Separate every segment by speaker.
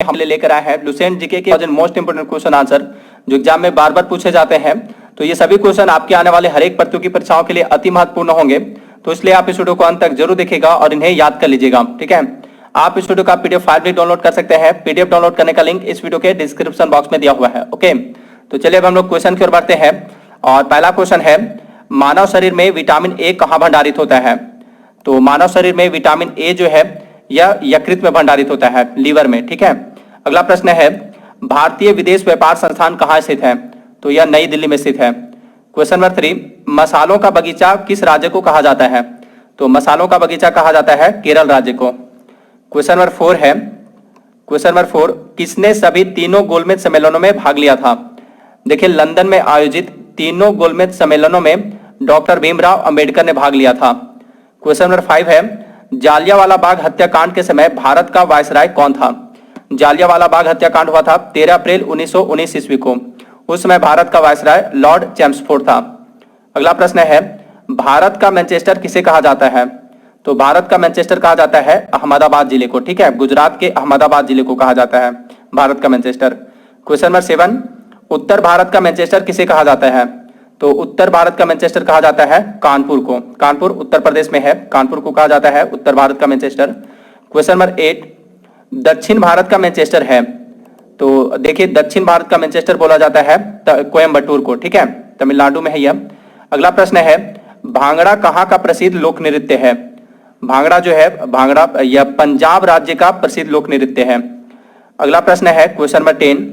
Speaker 1: हम लेकर आए हैं लुसेंट जीके के मोस्ट इंपोर्टेंट क्वेश्चन आंसर जो एग्जाम में बार बार पूछे जाते हैं। तो ये सभी क्वेश्चन आपके आने वाले हर एक प्रतियोगी परीक्षाओं के लिए अति महत्वपूर्ण होंगे, तो इसलिए आप इस वीडियो को अंत तक जरूर देखिएगा और इन्हें याद कर लीजिएगा। ठीक है, आप इस वीडियो का पीडीएफ फाइल भी डाउनलोड कर सकते हैं। पीडीएफ डाउनलोड करने का लिंक इस वीडियो के डिस्क्रिप्शन बॉक्स में दिया हुआ है। ओके, तो चलिए अब हम लोग क्वेश्चन की ओर बढ़ते हैं और पहला क्वेश्चन है, मानव शरीर में विटामिन ए कहाँ भंडारित होता है? तो मानव शरीर में विटामिन ए जो है यह यकृत में भंडारित होता है, लीवर में। ठीक है, अगला प्रश्न है, भारतीय विदेश व्यापार संस्थान कहाँ स्थित है? तो यह नई दिल्ली में स्थित है। क्वेश्चन नंबर 3, मसालों का बगीचा किस राज्य को कहा जाता है? तो मसालों का बगीचा कहा जाता है केरल राज्य को। क्वेश्चन नंबर 4 है, क्वेश्चन नंबर 4, किसने सभी तीनों गोलमेज सम्मेलनों में भाग लिया था? देखिए, लंदन में आयोजित तीनों गोलमेज सम्मेलनों में डॉक्टर भीमराव अंबेडकर ने भाग लिया था। क्वेश्चन नंबर 5 है, जालियांवाला बाग हत्याकांड के समय भारत का वायसराय कौन था? जालियांवाला बाग हत्याकांड हुआ था 13 अप्रैल 1919 ईस्वी को। उस समय भारत का वायसराय लॉर्ड चैम्सफोर्ड था। अगला प्रश्न है, भारत का मैनचेस्टर किसे कहा जाता है? तो भारत का मैनचेस्टर कहा जाता है अहमदाबाद जिले को। ठीक है, गुजरात के अहमदाबाद जिले को कहा जाता है भारत का मैनचेस्टर। क्वेश्चन नंबर 7, उत्तर भारत का मैनचेस्टर किसे कहा जाता है? तो उत्तर भारत का मैनचेस्टर कहा जाता है कानपुर को। कानपुर उत्तर प्रदेश में है, कानपुर को कहा जाता है उत्तर भारत का मैनचेस्टर। क्वेश्चन नंबर 8, दक्षिण भारत का मैनचेस्टर है? तो देखिए, दक्षिण भारत का मैनचेस्टर बोला जाता है कोयम्बटूर को। ठीक है, तमिलनाडु में है यह। अगला प्रश्न है, भांगड़ा कहाँ का प्रसिद्ध लोक नृत्य है? भांगड़ा जो है, भांगड़ा यह पंजाब राज्य का प्रसिद्ध लोक नृत्य है। अगला प्रश्न है, क्वेश्चन नंबर 10,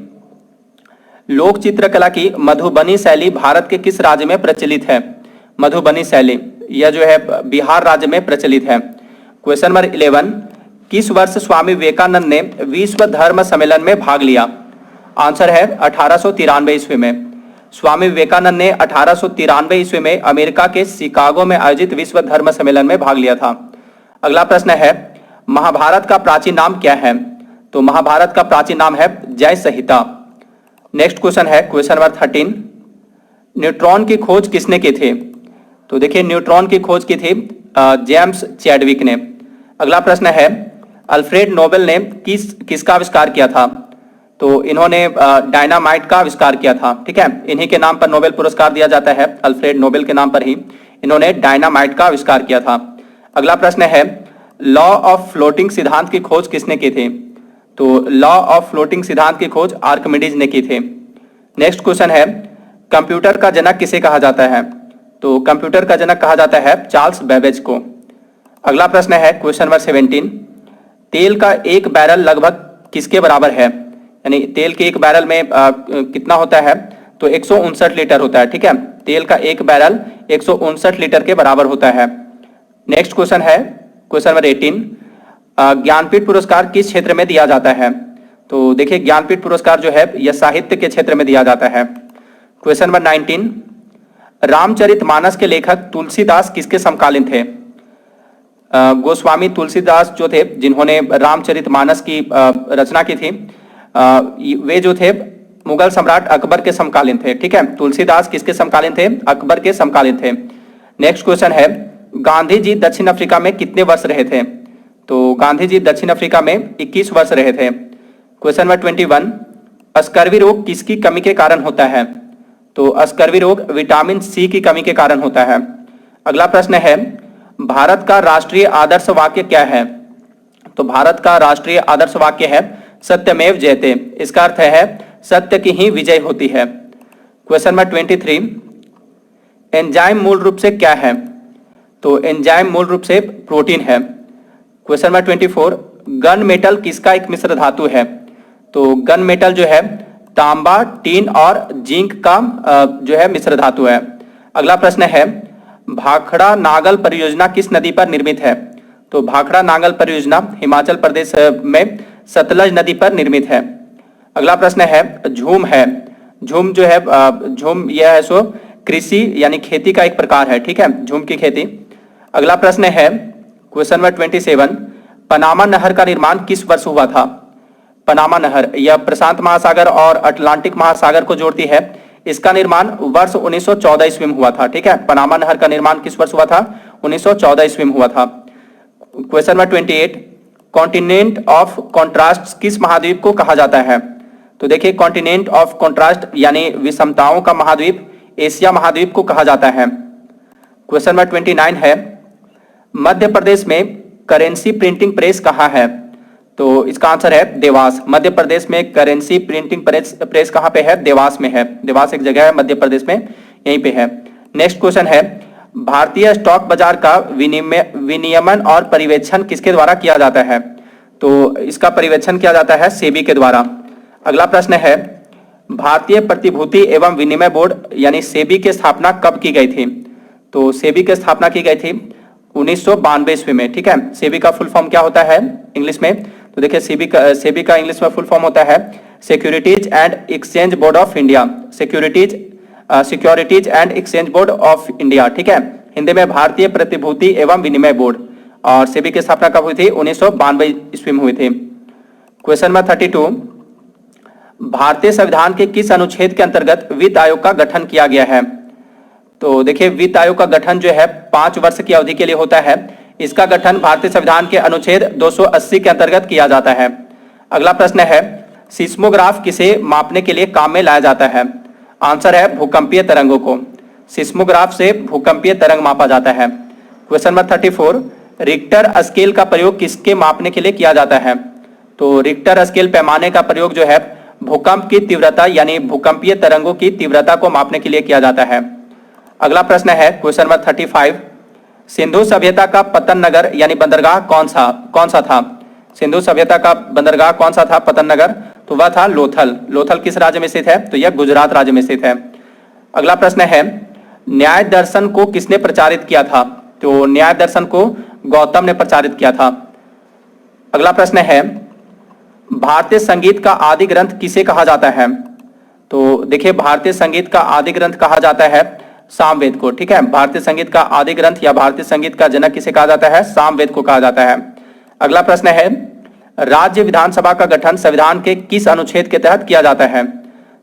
Speaker 1: लोक चित्रकला की मधुबनी शैली भारत के किस राज्य में प्रचलित है? मधुबनी शैली यह जो है बिहार राज्य में प्रचलित है। क्वेश्चन नंबर 11, किस वर्ष स्वामी विवेकानंद ने विश्व धर्म सम्मेलन में भाग लिया? आंसर है 1893 ईस्वी में। स्वामी विवेकानंद ने 1893 ईस्वी में अमेरिका के शिकागो में आयोजित विश्व धर्म सम्मेलन में भाग लिया था। अगला प्रश्न है, महाभारत का प्राचीन नाम क्या है? तो महाभारत का प्राचीन नाम है जय संहिता। नेक्स्ट क्वेश्चन है, क्वेश्चन नंबर 13, न्यूट्रॉन की खोज किसने की थी? तो देखिए, न्यूट्रॉन की खोज की थी जेम्स चैडविक ने। अगला प्रश्न है, अल्फ्रेड नोबेल ने किसका आविष्कार किया था? तो इन्होंने डायनामाइट का आविष्कार किया था। ठीक है, इन्हीं के नाम पर नोबेल पुरस्कार दिया जाता है, अल्फ्रेड नोबेल के नाम पर ही इन्होंने डायनामाइट का आविष्कार किया था। अगला प्रश्न है, लॉ ऑफ फ्लोटिंग सिद्धांत की खोज किसने की थी? तो लॉ ऑफ फ्लोटिंग सिद्धांत की खोज आर्किमिडीज ने की थी। नेक्स्ट क्वेश्चन है, कंप्यूटर का जनक किसे कहा जाता है? तो कंप्यूटर का जनक कहा जाता है चार्ल्स बेबेज को। अगला प्रश्न है, क्वेश्चन नंबर 17, तेल का एक बैरल लगभग किसके बराबर है? यानी तेल के एक बैरल में कितना होता है? तो 159 लीटर होता है। ठीक है, तेल का एक बैरल 159 लीटर के बराबर होता है। नेक्स्ट क्वेश्चन है, क्वेश्चन नंबर 18, ज्ञानपीठ पुरस्कार किस क्षेत्र में दिया जाता है? तो देखिए, ज्ञानपीठ पुरस्कार जो है यह साहित्य के क्षेत्र में दिया जाता है। क्वेश्चन नंबर 19, रामचरितमानस के लेखक तुलसीदास किसके समकालीन थे? गोस्वामी तुलसीदास जो थे, जिन्होंने रामचरितमानस की रचना की थी, वे जो थे मुगल सम्राट अकबर के समकालीन थे। ठीक है, तुलसीदास किसके समकालीन थे? अकबर के समकालीन थे। नेक्स्ट क्वेश्चन है, गांधी जी दक्षिण अफ्रीका में कितने वर्ष रहे थे? तो गांधी जी दक्षिण अफ्रीका में 21 वर्ष रहे थे। क्वेश्चन नंबर 21, स्कर्वी रोग किसकी कमी के कारण होता है? तो स्कर्वी रोग विटामिन सी की कमी के कारण होता है। अगला प्रश्न है, भारत का राष्ट्रीय आदर्श वाक्य क्या है? तो भारत का राष्ट्रीय आदर्श वाक्य है सत्यमेव जयते। इसका अर्थ है सत्य की ही विजय होती है। क्वेश्चन नंबर 23, एंजाइम मूल रूप से क्या है? तो एंजाइम मूल रूप से प्रोटीन है। क्वेश्चन नंबर 24, गन मेटल किसका एक मिश्र धातु है? तो गन मेटल जो है तांबा, टीन और जिंक का जो है मिश्र धातु है। अगला प्रश्न है, भाखड़ा नागल परियोजना किस नदी पर निर्मित है? तो भाखड़ा नागल परियोजना हिमाचल प्रदेश में सतलज नदी पर निर्मित है। अगला प्रश्न है, झूम है। झूम जो है झूम यह है सो कृषि यानी खेती का एक प्रकार है। ठीक है, झूम की खेती। अगला प्रश्न है, क्वेश्चन नंबर 27, पनामा नहर का निर्माण किस वर्ष हुआ था? पनामा नहर यह प्रशांत महासागर और अटलांटिक महासागर को जोड़ती है। इसका निर्माण वर्ष 1914 ईस्वी में हुआ था। ठीक है, पनामा नहर का निर्माण किस वर्ष हुआ था? 1914 ईस्वी में हुआ था। Question number 28, continent of contrast किस महाद्वीप को कहा जाता है? तो देखिए कॉन्टिनेंट ऑफ कॉन्ट्रास्ट यानी विषमताओं का महाद्वीप एशिया महाद्वीप को कहा जाता है। क्वेश्चन नंबर 29 है, मध्य प्रदेश में करेंसी प्रिंटिंग प्रेस कहाँ है? तो इसका आंसर है देवास। मध्य प्रदेश में करेंसी प्रिंटिंग प्रेस कहाँ पे है? देवास में है। देवास एक जगह है मध्य प्रदेश में, यहीं पे है। नेक्स्ट क्वेश्चन है, भारतीय स्टॉक बाजार का विनियमन और पर्यवेक्षण किसके द्वारा किया जाता है? तो इसका पर्यवेक्षण किया जाता है सेबी के द्वारा। अगला प्रश्न है, भारतीय प्रतिभूति एवं विनिमय बोर्ड यानी सेबी की स्थापना कब की गई थी? तो सेबी की स्थापना की गई थी 1992 ईस्वी में। ठीक है, सेबी का फुल फॉर्म क्या होता है इंग्लिश में? तो देखिए सेबी का इंग्लिश में फुल फॉर्म होता है securities and exchange board of India. Securities and exchange board of India. ठीक है, हिंदी में भारतीय प्रतिभूति एवं विनिमय बोर्ड। और सेबी की स्थापना कब हुई थी? 1992 ईस्वी में हुई थी। क्वेश्चन नंबर 32, भारतीय संविधान के किस अनुच्छेद के अंतर्गत वित्त आयोग का गठन किया गया है? तो देखिए वित्त आयोग का गठन जो है 5 वर्ष की अवधि के लिए होता है। इसका गठन भारतीय संविधान के अनुच्छेद 280 के अंतर्गत किया जाता है। अगला प्रश्न है, सिस्मोग्राफ किसे मापने के लिए काम में लाया जाता है? आंसर है भूकंपीय तरंगों को। सिस्मोग्राफ से भूकंपीय तरंग मापा जाता है। क्वेश्चन नंबर 34, रिक्टर स्केल का प्रयोग किसके मापने के लिए किया जाता है? तो रिक्टर स्केल पैमाने का प्रयोग जो है भूकंप की तीव्रता यानी भूकंपीय तरंगों की तीव्रता को मापने के लिए किया जाता है। अगला प्रश्न है क्वेश्चन नंबर 35, सिंधु सभ्यता का पतन नगर यानी बंदरगाह कौन सा था? सिंधु सभ्यता का बंदरगाह कौन सा था पतन नगर? तो वह था लोथल। लोथल किस राज्य में स्थित है? तो यह गुजरात राज्य में स्थित है। अगला प्रश्न है, न्याय दर्शन को किसने प्रचारित किया था? तो न्याय दर्शन को गौतम ने प्रचारित किया था। अगला प्रश्न है, भारतीय संगीत का आदि ग्रंथ किसे कहा जाता है? तो देखिए भारतीय संगीत का आदि ग्रंथ कहा जाता है सामवेद को। ठीक है, भारतीय संगीत का आदि ग्रंथ या भारतीय संगीत का जनक किसे कहा जाता है? सामवेद को कहा जाता है। अगला प्रश्न है, राज्य विधानसभा का गठन संविधान के किस अनुच्छेद के तहत किया जाता है?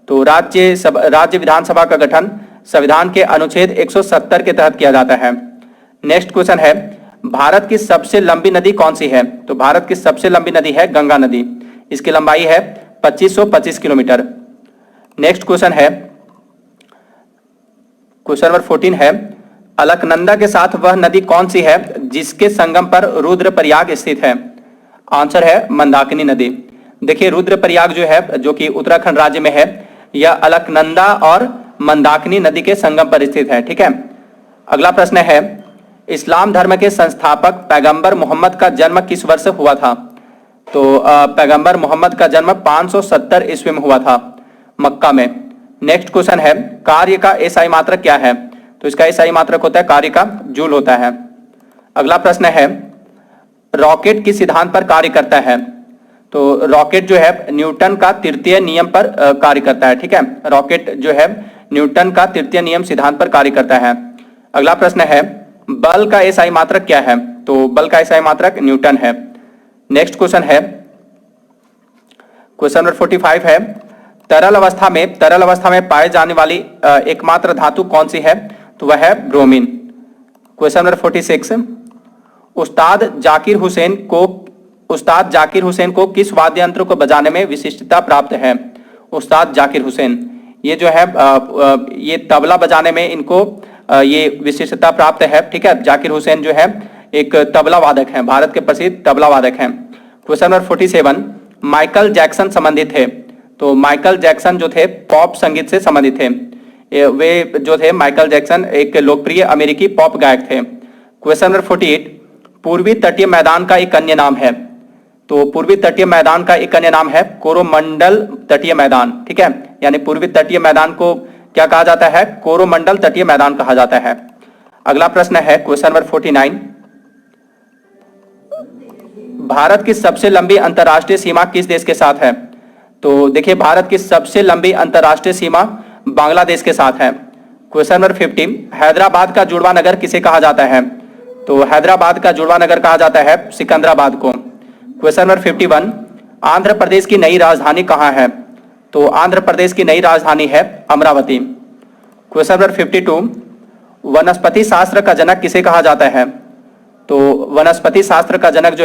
Speaker 1: तो राज्य विधानसभा का गठन संविधान के अनुच्छेद 170 के तहत किया जाता है। नेक्स्ट क्वेश्चन है, भारत की सबसे लंबी नदी कौन सी है? तो भारत की सबसे लंबी नदी है गंगा नदी। इसकी लंबाई है 2525 किलोमीटर। नेक्स्ट क्वेश्चन है, क्वेश्चन नंबर 14 है, अलकनंदा के साथ वह नदी कौन सी है जिसके संगम पर रुद्रप्रयाग स्थित है? आंसर है मंदाकिनी नदी। देखिए रुद्रप्रयाग जो है जो कि उत्तराखंड राज्य में है, यह अलकनंदा और मंदाकिनी नदी के संगम पर स्थित है। ठीक है, अगला प्रश्न है, इस्लाम धर्म के संस्थापक पैगंबर मोहम्मद का जन्म किस वर्ष हुआ था? तो पैगंबर मोहम्मद का जन्म 570 ईस्वी में हुआ था मक्का में। नेक्स्ट क्वेश्चन है, कार्य का एसआई मात्रक क्या है? तो इसका एसआई मात्रक होता है कार्य का जूल होता है। अगला प्रश्न है, रॉकेट किस सिद्धांत पर कार्य करता है? तो रॉकेट जो है न्यूटन का तृतीय नियम पर कार्य करता है। ठीक है, रॉकेट जो है न्यूटन का तृतीय नियम सिद्धांत पर कार्य करता है। अगला प्रश्न है, बल का एसआई मात्रक क्या है? तो बल का एसआई मात्रक न्यूटन है। नेक्स्ट क्वेश्चन है, क्वेश्चन नंबर 45 है, तरल अवस्था में पाए जाने वाली एकमात्र धातु कौन सी है? तो वह है ब्रोमीन। क्वेश्चन नंबर 46, उस्ताद जाकिर हुसैन को किस वाद्य यंत्र को बजाने में विशिष्टता प्राप्त है? उस्ताद जाकिर हुसैन ये जो है ये तबला बजाने में इनको ये विशिष्टता प्राप्त है। ठीक है, जाकिर हुसैन जो है एक तबला वादक हैं, भारत के प्रसिद्ध तबला वादक हैं। क्वेश्चन नंबर 47, माइकल जैक्सन संबंधित थे? तो माइकल जैक्सन जो थे पॉप संगीत से संबंधित थे। वे जो थे माइकल जैक्सन एक लोकप्रिय अमेरिकी पॉप गायक थे। क्वेश्चन नंबर 48, पूर्वी तटीय मैदान का एक अन्य नाम है? तो पूर्वी तटीय मैदान का एक अन्य नाम है कोरोमंडल तटीय मैदान। ठीक है, यानी पूर्वी तटीय मैदान को क्या कहा जाता है? कोरोमंडल तटीय मैदान कहा जाता है। अगला प्रश्न है क्वेश्चन नंबर 49, भारत की सबसे लंबी अंतरराष्ट्रीय सीमा किस देश के साथ है? तो देखिए भारत की सबसे लंबी अंतरराष्ट्रीय सीमा बांग्लादेश के साथ है। क्वेश्चन नंबर 50, हैदराबाद का जुड़वा नगर किसे कहा जाता है? तो हैदराबाद का जुड़वा नगर कहा जाता है सिकंदराबाद को। क्वेश्चन नंबर 51, आंध्र प्रदेश की नई राजधानी कहाँ है? तो आंध्र प्रदेश की नई राजधानी है अमरावती। क्वेश्चन नंबर 52, वनस्पति शास्त्र का जनक किसे कहा जाता है? तो वनस्पति शास्त्र का जनक जो